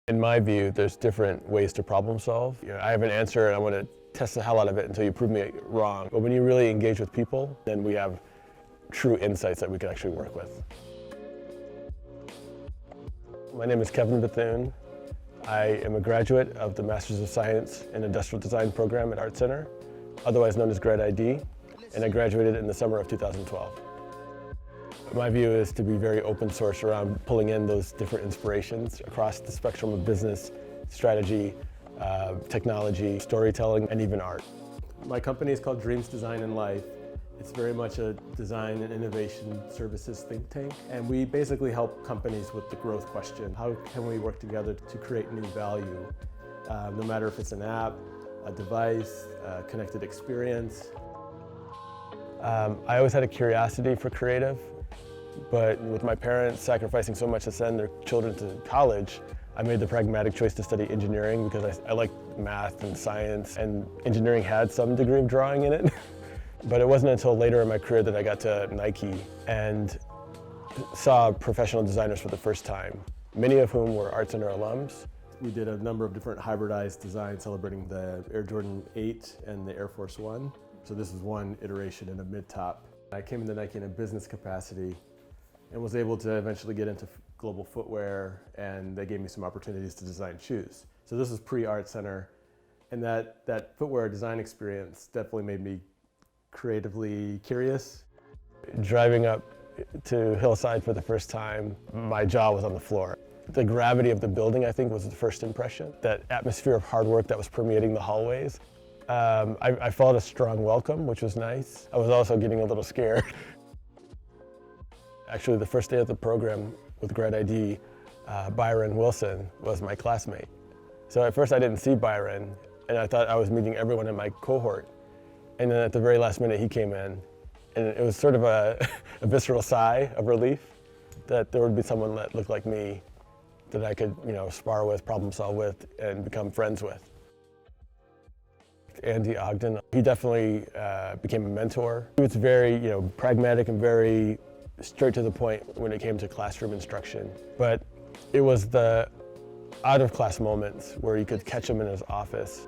In my view, there's different ways to problem solve. I have an answer and I want to test the hell out of it until you prove me wrong. But when you really engage with people, then we have true insights that we can actually work with. My name is Kevin Bethune. I am a graduate of the Masters of Science in Industrial Design program at ArtCenter, otherwise known as Grad ID, and I graduated in the summer of 2012. My view is to be very open source around pulling in those different inspirations across the spectrum of business, strategy, technology, storytelling, and even art. My company is called Dreams, Design, and Life. It's very much a design and innovation services think tank, and we basically help companies with the growth question. How can we work together to create new value? No matter if it's an app, a device, a connected experience. I always had a curiosity for creative, but with my parents sacrificing so much to send their children to college, I made the pragmatic choice to study engineering because I like math and science, and engineering had some degree of drawing in it. But it wasn't until later in my career that I got to Nike and saw professional designers for the first time, many of whom were ArtCenter alums. We did a number of different hybridized designs celebrating the Air Jordan 8 and the Air Force 1. So this is one iteration in a mid-top. I came into Nike in a business capacity and was able to eventually get into global footwear, and they gave me some opportunities to design shoes. So this is pre-ArtCenter, and that footwear design experience definitely made me creatively curious. Driving up to Hillside for the first time, my jaw was on the floor. The gravity of the building, I think, was the first impression. That atmosphere of hard work that was permeating the hallways. I felt a strong welcome, which was nice. I was also getting a little scared. Actually, the first day of the program with Grad ID, Byron Wilson was my classmate. So at first I didn't see Byron, and I thought I was meeting everyone in my cohort. And then at the very last minute he came in, and it was sort of a visceral sigh of relief that there would be someone that looked like me that I could, spar with, problem solve with, and become friends with. Andy Ogden, he definitely became a mentor. He was very, pragmatic and very straight to the point when it came to classroom instruction. But it was the out-of-class moments where you could catch him in his office.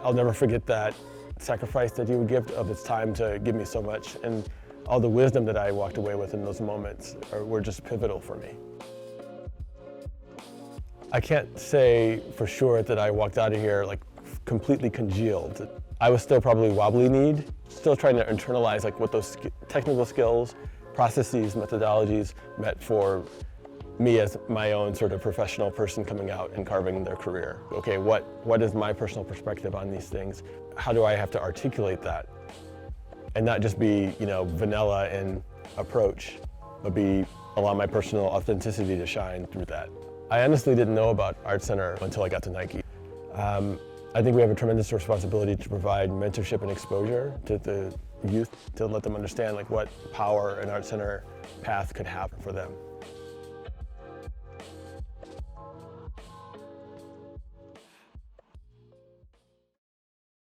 I'll never forget that sacrifice that he would give of his time to give me so much, and all the wisdom that I walked away with in those moments were just pivotal for me. I can't say for sure that I walked out of here completely congealed. I was still probably wobbly-kneed, still trying to internalize what those technical skills, processes, methodologies meant for me as my own sort of professional person coming out and carving their career. Okay, what is my personal perspective on these things? How do I have to articulate that? And not just be, vanilla in approach, but allow my personal authenticity to shine through that. I honestly didn't know about ArtCenter until I got to Nike. I think we have a tremendous responsibility to provide mentorship and exposure to the youth to let them understand what power an ArtCenter path could have for them.